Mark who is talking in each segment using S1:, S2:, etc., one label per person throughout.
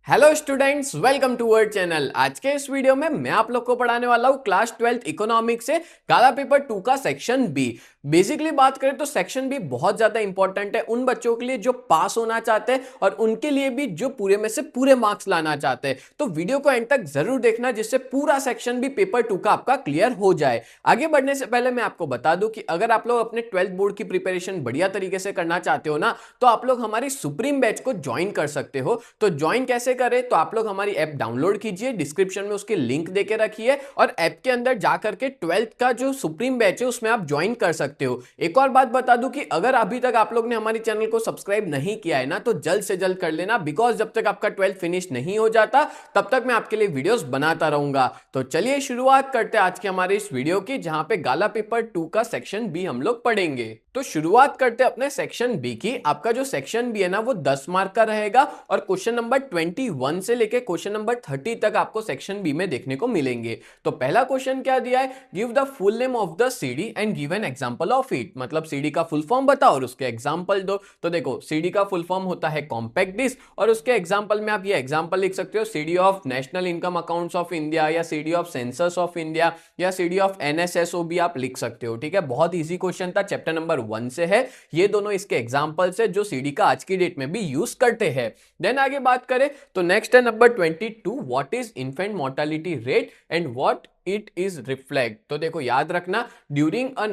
S1: Hello students, welcome to our channel. आज के इस वीडियो में मैं आप लोग को पढ़ाने वाला हूँ क्लास 12th इकोनॉमिक्स से काला पेपर 2 का सेक्शन बी। बेसिकली बात करें तो सेक्शन बी बहुत ज्यादा इंपॉर्टेंट है उन बच्चों के लिए जो पास होना चाहते हैं और उनके लिए भी जो पूरे में से पूरे मार्क्स लाना चाहते हैं। तो वीडियो को एंड तक जरूर देखना जिससे पूरा सेक्शन बी पेपर 2 का आपका क्लियर हो जाए। आगे बढ़ने से पहले मैं आपको बता दूं कि अगर आप लोग अपने 12th बोर्ड की प्रिपरेशन बढ़िया तरीके से करना चाहते हो ना, तो आप लोग हमारी सुप्रीम बैच को ज्वाइन कर सकते हो। तो ज्वाइन कैसे करें? तो आप लोग हमारी ऐप डाउनलोड कीजिए, डिस्क्रिप्शन में उसकी लिंक देके रखिए और ऐप के अंदर जाकर के 12th का जो सुप्रीम बैच है उसमें आप ज्वाइन कर सकते हो। एक और बात बता दूं कि अगर अभी तक आप लोग ने हमारी चैनल को सब्सक्राइब नहीं किया है ना, तो जल्द से जल्द कर लेना, बिकॉज जब तक आपका 12th फिनिश नहीं हो जाता तब तक मैं आपके लिए वीडियोस बनाता रहूंगा। तो चलिए शुरुआत करते हैं आज के हमारे इस वीडियो की, जहां पे गाला पेपर 2 का सेक्शन बी हम लोग पढ़ेंगे। तो शुरुआत करते हैं अपने सेक्शन बी की। आपका जो सेक्शन बी है ना वो 10 मार्क का रहेगा और क्वेश्चन नंबर 21 से लेके क्वेश्चन नंबर 30 तक आपको सेक्शन बी में देखने को मिलेंगे। तो पहला क्वेश्चन क्या दिया है? Give the full name of the CD and give an example of it. मतलब सीडी का फुल फॉर्म बताओ और उसके एग्जांपल दो। तो देखो, सीडी का फुल फॉर्म होता है कॉम्पैक्ट डिस्क और उसके एग्जांपल में आप ये एग्जांपल लिख सकते हो, CD of national income accounts of India या CD of census of India या सीडी ऑफ एनएसएसओ आप लिख सकते हो। ठीक है, बहुत ईजी क्वेश्चन था, चैप्टर नंबर 1 से है। ये दोनों इसके एग्जांपल्स है जो सीडी का आज की डेट में भी यूज करते हैं। देन आगे बात करें तो नेक्स्ट है number 22, what is infant mortality rate and what it is reflect. तो देखो याद रखना, during a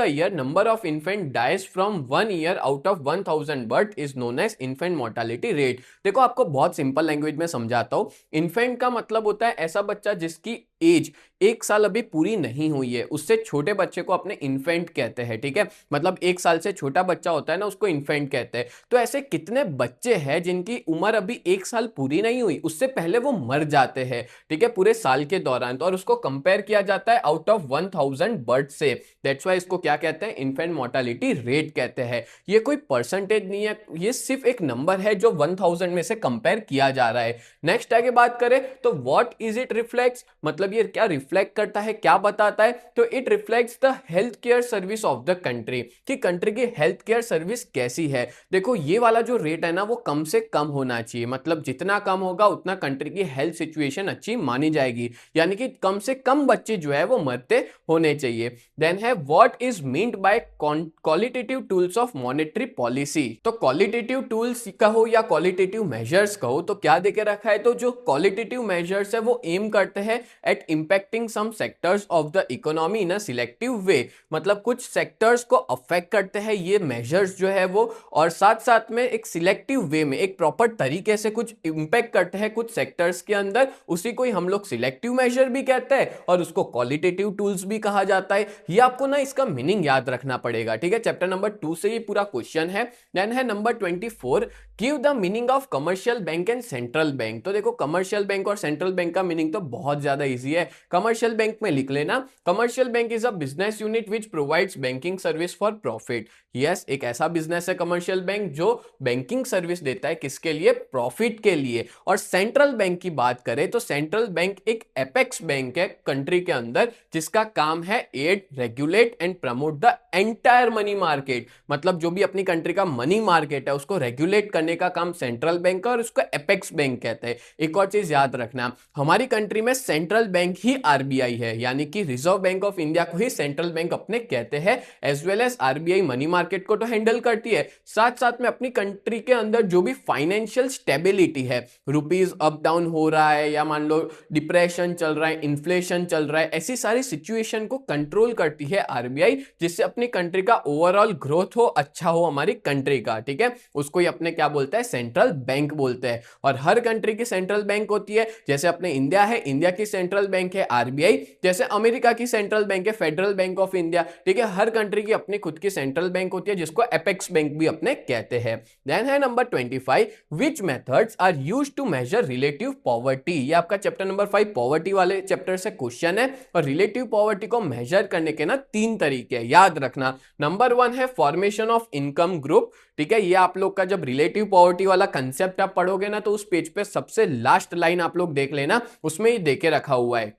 S1: year number of infant dies from 1 year out of 1000 birth is known as infant mortality rate. देखो आपको बहुत सिंपल लैंग्वेज में समझाता हूं। इन्फेंट का मतलब होता है ऐसा बच्चा जिसकी एज 1 साल अभी पूरी नहीं हुई है, उससे छोटे बच्चे को अपने इन्फेंट कहते हैं। ठीक है, मतलब 1 साल से छोटा बच्चा होता है ना, उसको इन्फेंट कहते हैं। तो ऐसे कितने बच्चे हैं जिनकी उम्र अभी 1 साल पूरी नहीं हुई, उससे पहले वो मर जाते हैं, ठीक है, पूरे साल के दौरान। तो और उसको कंपेयर किया जाता है आउट ऑफ 1000 बर्थ से। दैट्स वाई इसको क्या कहते हैं? इन्फेंट मोर्टालिटी रेट कहते हैं। ये कोई परसेंटेज नहीं है, ये सिर्फ एक नंबर है जो 1000 में से कंपेयर किया जा रहा है। नेक्स्ट आगे बात करें तो व्हाट इज इट रिफ्लेक्ट्स, मतलब ये क्या रिफ्लेक्ट करता है, क्या बताता है? तो it reflects the health care service of the country, कि कंट्री की हेल्थ केयर सर्विस कैसी है। देखो ये वाला जो रेट है ना वो कम से कम होना चाहिए, मतलब जितना कम होगा उतना कंट्री की हेल्थ सिचुएशन अच्छी मानी जाएगी, यानी कि कम से कम बच्चे जो है वो मरते होने चाहिए। देन है what is meant by qualitative tools of monetary policy. तो क्वालिटेटिव टूल्स कहो या क्वालिटेटिव मेजर्स कहो तो क्या देके रखा है? तो जो क्वालिटेटिव मेजर्स है वो एम करते हैं at impacting some sectors of the economy in a selective way, मतलब कुछ सेक्टर्स को अफेक्ट करते हैं ये मेजर्स जो है वो, और साथ साथ में एक सिलेक्टिव वे में एक प्रॉपर तरीके से कुछ इंपैक्ट करते हैं कुछ सेक्टर्स के अंदर, उसी को ही हम लोग सिलेक्टिव मेजर भी कहते हैं और उसको क्वालिटेटिव टूल्स भी कहा जाता है। ये आपको ना इसका मीनिंग याद रखना पड़ेगा। ठीक है, चैप्टर नंबर 2 से ये पूरा क्वेश्चन है। देन है number 24, give the meaning of commercial bank and central bank. तो देखो कमर्शियल बैंक और सेंट्रल बैंक का मीनिंग तो बहुत ज्यादा इजी है। कमर्शियल बैंक में लिख लेना, commercial bank is a business unit which provides banking service for profit. Yes, एक ऐसा बिजनेस है कमर्शियल बैंक जो बैंकिंग सर्विस देता है, किसके लिए? प्रॉफिट के लिए। और सेंट्रल बैंक की बात करें तो सेंट्रल बैंक एक एपेक्स बैंक है कंट्री के अंदर, जिसका काम है aid, regulate and promote the entire money market, मतलब जो भी अपनी कंट्री का मनी मार्केट है उसको रेगुलेट करने का काम सेंट्रल बैंक का, और उसको एपेक्स बैंक कहते हैं। एक और चीज याद रखना, हमारी कंट्री में सेंट्रल बैंक ही आरबीआई है, यानी कि रिजर्व बैंक ऑफ इंडिया को ही सेंट्रल बैंक अपने कहते हैं। As well as RBI money market को तो हैंडल करती है, साथ साथ में अपनी कंट्री के अंदर जो भी फाइनेंशियल स्टेबिलिटी है, रुपीज अप डाउन हो रहा है या मान लो डिप्रेशन चल रहा है, इन्फ्लेशन चल रहा है, ऐसी सारी सिचुएशन को कंट्रोल करती है आरबीआई, जिससे अपनी कंट्री का ओवरऑल ग्रोथ हो, अच्छा हो हमारी कंट्री का। ठीक है, उसको ही अपने क्या बोलते हैं? सेंट्रल बैंक बोलते हैं। और हर कंट्री की सेंट्रल बैंक होती है, जैसे अपने इंडिया है, इंडिया की सेंट्रल बैंक है आरबीआई, जैसे अमेरिका की सेंट्रल बैंक है फेडरल बैंक ऑफ इंडिया। ठीक है, हर कंट्री की अपनी खुद की सेंट्रल बैंक होती है जिसको एपेक्स बैंक भी अपने कहते हैं। देन है number 25, which methods are used to measure relative poverty. ये आपका चैप्टर नंबर 5 पॉवर्टी वाले चैप्टर से क्वेश्चन है, और रिलेटिव पॉवर्टी को मेजर करने के ना 3 तरीके याद रखना। नंबर 1 है फॉर्मेशन ऑफ इनकम ग्रुप। ठीक है, ये आप लोग का जब रिलेटिव पॉवर्टी वाला कंसेप्ट आप पढ़ोगे ना तो उस पेज पे सबसे लास्ट लाइन आप लोग देख लेना, उसमें ही देके रखा हुआ है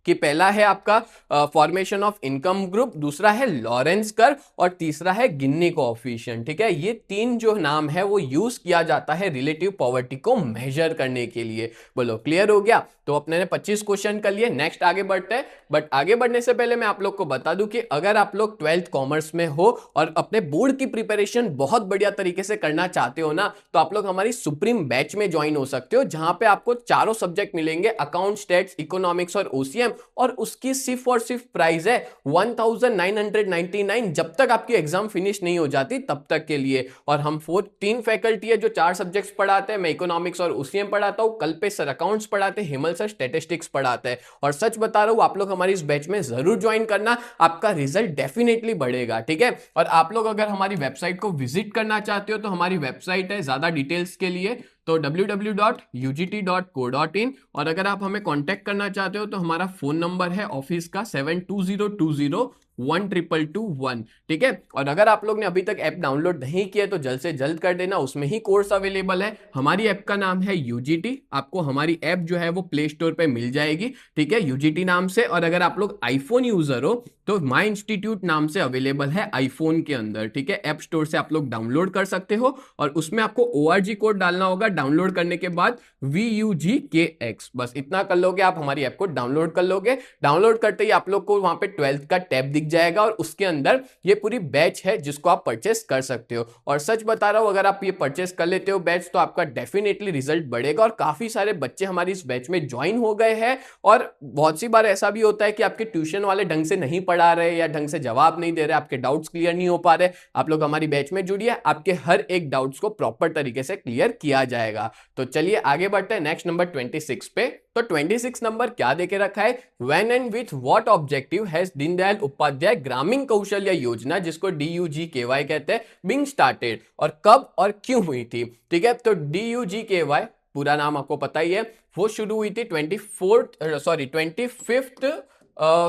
S1: कि पहला है आपका फॉर्मेशन ऑफ इनकम ग्रुप, दूसरा है लॉरेंस कर्व और तीसरा है गिन्नी कोएफिशिएंट। ठीक है, ये तीन जो नाम है वो यूज किया जाता है रिलेटिव पॉवर्टी को मेजर करने के लिए। बोलो क्लियर हो गया? तो अपने ने 25 क्वेश्चन कर लिए। नेक्स्ट आगे बढ़ते हैं, बट आगे बढ़ने से पहले मैं आप लोग को बता दूं कि अगर आप लोग 12th कॉमर्स में हो और अपने बोर्ड की प्रिपरेशन बहुत बढ़िया तरीके से करना चाहते हो ना, तो आप लोग हमारी सुप्रीम बैच में ज्वाइन हो सकते हो, जहां पे आपको चारों सब्जेक्ट मिलेंगे, अकाउंट, स्टैट्स, इकोनॉमिक्स और ओसीएम, और उसकी सिर्फ और सिर्फ प्राइस है 1999 जब तक आपकी एग्जाम फिनिश नहीं हो जाती तब तक के लिए। और हम तीन फैकल्टी है जो 4 सब्जेक्ट्स पढ़ाते हैं। मैं इकोनॉमिक्स और ओसीएम पढ़ाता हूं, कल्पेश सर अकाउंट्स पढ़ाते हैं, हेमल सर स्टैटिस्टिक्स पढ़ाते हैं। और सच बता रहा हूं, आप लोग हमारी इस बैच में जरूर ज्वाइन करना, आपका रिजल्ट डेफिनेटली बढ़ेगा। ठीक है, और आप लोग अगर हमारी वेबसाइट को विजिट करना चाहते हो तो हमारी वेबसाइट है, ज्यादा डिटेल्स के लिए तो www.ugt.co.in। और अगर आप हमें कांटेक्ट करना चाहते हो तो हमारा फोन नंबर है ऑफिस का 7202012221। ठीक है, और अगर आप लोग ने अभी तक ऐप डाउनलोड नहीं किया तो जल्द से जल्द कर देना, उसमें ही कोर्स अवेलेबल है। हमारी ऐप का नाम है यूजीटी, आपको हमारी ऐप जो है वो प्ले स्टोर पे मिल जाएगी। ठीक है, यूजीटी नाम से। और अगर आप लोग आईफोन यूजर हो तो माई इंस्टीट्यूट नाम से अवेलेबल है आईफोन के अंदर। ठीक है, ऐप स्टोर से आप लोग डाउनलोड कर सकते हो और उसमें आपको ORG कोड डालना होगा डाउनलोड करने के बाद, VUGKX, बस इतना कर लोगे आप, हमारी ऐप को डाउनलोड कर लोगे। डाउनलोड करते ही आप लोग को वहां पे 12th का टैब दिख जाएगा और उसके अंदर ये पूरी बैच है जिसको आप परचेस कर सकते हो। और सच बता रहा हूं, अगर आप ये परचेस कर लेते हो बैच तो आपका डेफिनेटली रिजल्ट बढ़ेगा। और काफी सारे बच्चे हमारी इस बैच में ज्वाइन हो गए हैं। और बहुत सी बार ऐसा भी होता है कि आपके ट्यूशन वाले ढंग से नहीं पढ़ा रहे या ढंग से जवाब नहीं दे रहे, आपके डाउट्स क्लियर नहीं हो पा रहे, आप लोग हमारी बैच में जुड़िए, आपके हर एक डाउट्स को प्रॉपर तरीके से क्लियर किया जाएगा। तो चलिए आगे बढ़ते हैं नेक्स्ट नंबर 26 पे। तो 26 नंबर क्या देके रखा है, when and with what objective has Deendayal Upadhyaya Grameen Kaushalya योजना, जिसको DUGKY कहते हैं, बीइंग स्टार्टेड, और कब और क्यों हुई थी। ठीक है, तो DUGKY पूरा नाम आपको पता ही है, वो शुरू हुई थी 25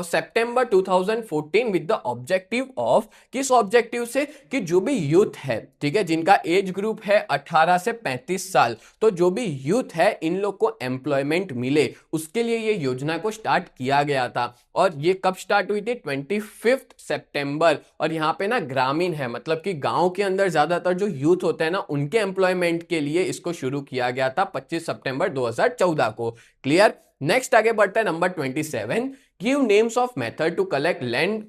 S1: सितंबर 2014 विद द ऑब्जेक्टिव ऑफ, किस ऑब्जेक्टिव से, कि जो भी यूथ है, ठीक है, जिनका एज ग्रुप है 18 से 35 साल, तो जो भी यूथ है इन लोग को एम्प्लॉयमेंट मिले, उसके लिए ये योजना को स्टार्ट किया गया था। और ये कब स्टार्ट हुई थी, 25 सितंबर। और यहाँ पे ना ग्रामीण है, मतलब कि गांव के अंदर ज्यादातर जो यूथ होते हैं ना, उनके एम्प्लॉयमेंट के लिए इसको शुरू किया गया था 25 सितंबर 2014 को। क्लियर? नेक्स्ट आगे बढ़ता है number 27, give names of method to collect land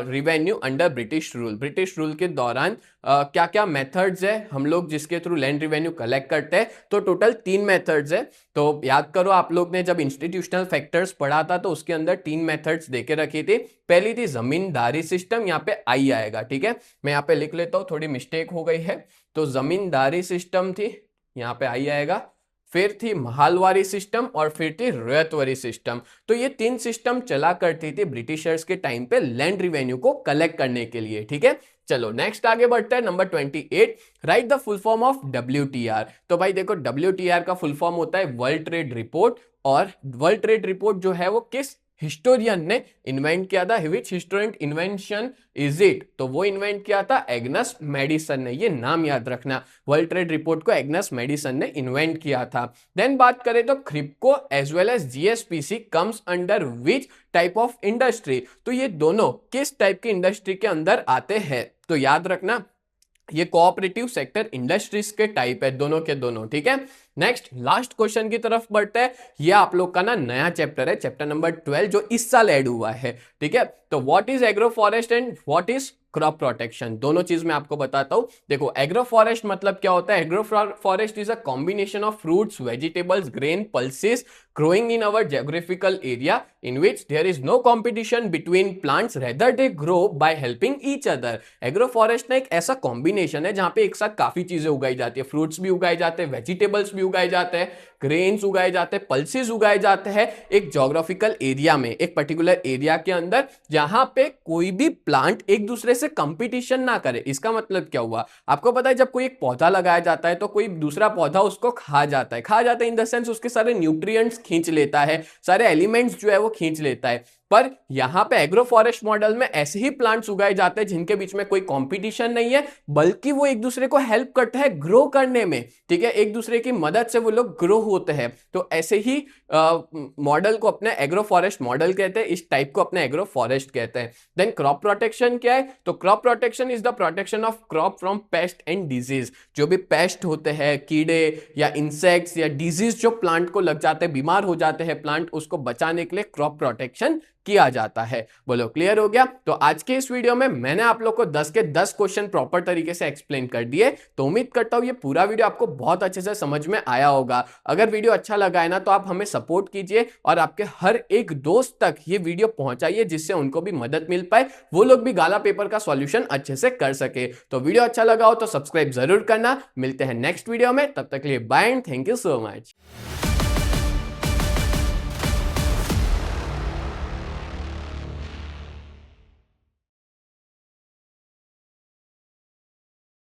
S1: revenue under British rule. British rule के दौरान क्या क्या मेथड्स है हम लोग जिसके थ्रू लैंड रिवेन्यू कलेक्ट करते हैं, तो टोटल 3 मेथड्स है। तो याद करो, आप लोग ने जब इंस्टीट्यूशनल फैक्टर्स पढ़ा था तो उसके अंदर 3 मेथड्स देके रखी थी। पहली थी जमींदारी सिस्टम, यहाँ पे आई आएगा। ठीक है, मैं यहाँ पे लिख लेता हूँ, थोड़ी मिस्टेक हो गई है। तो जमींदारी सिस्टम थी, यहाँ पे आई आएगा। फिर थी महालवारी सिस्टम और फिर थी रैयतवारी सिस्टम। तो ये 3 सिस्टम चला करती थी ब्रिटिशर्स के टाइम पे लैंड रिवेन्यू को कलेक्ट करने के लिए। ठीक है, चलो नेक्स्ट आगे बढ़ते हैं number 28, right the full form of WTR। तो भाई देखो, WTR का फुल फॉर्म होता है वर्ल्ड ट्रेड रिपोर्ट। और वर्ल्ड ट्रेड रिपोर्ट जो है वो किस हिस्टोरियन ने इन्वेंट किया था, विच हिस्टोरियन इन्वेंशन इज इट, तो वो इन्वेंट किया था एग्नस मैडिसन ने। ये नाम याद रखना, वर्ल्ड ट्रेड रिपोर्ट को एग्नस मैडिसन ने इन्वेंट किया था। देन बात करें तो Kribhco as well as GSPC comes under which type of industry, तो ये दोनों किस टाइप की इंडस्ट्री के अंदर आते हैं, तो याद रखना ये कोऑपरेटिव सेक्टर इंडस्ट्रीज के टाइप है, दोनों के दोनों। ठीक है, नेक्स्ट लास्ट क्वेश्चन की तरफ बढ़ते हैं। ये आप लोग का ना नया चैप्टर है, चैप्टर नंबर 12, जो इस साल ऐड हुआ है। ठीक है, तो what is agro forest and what is crop protection, दोनों चीज मैं आपको बताता हूं। देखो, एग्रो फॉरेस्ट मतलब क्या होता है, agro forest is a combination of fruits, vegetables, grain, pulses growing in our geographical area in which there is no competition between plants, rather they grow by helping each other। Agro forest ना एक ऐसा combination है जहां पे एक साथ काफी चीजें उगाई जाती है, फ्रूट्स भी उगाए जाते हैं, वेजिटेबल्स भी उगाए जाते हैं, ग्रेन्स उगाए जाते हैं, पल्सेस उगाए जाते हैं, एक जोग्राफिकल एरिया में, एक पर्टिकुलर एरिया के अंदर, जहां पे कोई भी प्लांट एक दूसरे से कंपटीशन ना करे। इसका मतलब क्या हुआ, आपको पता है, जब कोई एक पौधा लगाया जाता है तो कोई दूसरा पौधा उसको खा जाता है इन द सेंस उसके सारे न्यूट्रिएंट्स खींच लेता है, सारे एलिमेंट्स जो है वो खींच लेता है। पर यहाँ पे एग्रो फॉरेस्ट मॉडल में ऐसे ही प्लांट्स उगाए जाते हैं जिनके बीच में कोई कंपटीशन नहीं है, बल्कि वो एक दूसरे को हेल्प करते हैं ग्रो करने में। ठीक है, एक दूसरे की मदद से वो लोग ग्रो होते हैं। तो ऐसे ही मॉडल को अपने एग्रो फॉरेस्ट मॉडल कहते हैं, इस टाइप को अपने एग्रो फॉरेस्ट कहते हैं। देन क्रॉप प्रोटेक्शन क्या है? तो crop protection is the protection of crop from paste and disease. जो भी पेस्ट होते हैं, कीड़े या इंसेक्ट्स या डिजीज जो प्लांट को लग जाते हैं, बीमार हो जाते हैं प्लांट, उसको बचाने के लिए क्रॉप प्रोटेक्शन किया जाता है। बोलो क्लियर हो गया? तो आज के इस वीडियो में मैंने आप लोग को 10 के 10 क्वेश्चन प्रॉपर तरीके से एक्सप्लेन कर दिए। तो उम्मीद करता हूं ये पूरा वीडियो आपको बहुत अच्छे से समझ में आया होगा। अगर वीडियो अच्छा लगा है ना, तो आप हमें सपोर्ट कीजिए और आपके हर एक दोस्त तक ये वीडियो पहुंचाइए, जिससे उनको भी मदद मिल पाए, वो लोग भी गाला पेपर का सॉल्यूशन अच्छे से कर सके। तो वीडियो अच्छा लगा हो तो सब्सक्राइब जरूर करना। मिलते हैं नेक्स्ट वीडियो में, तब तक के लिए bye and thank you so much.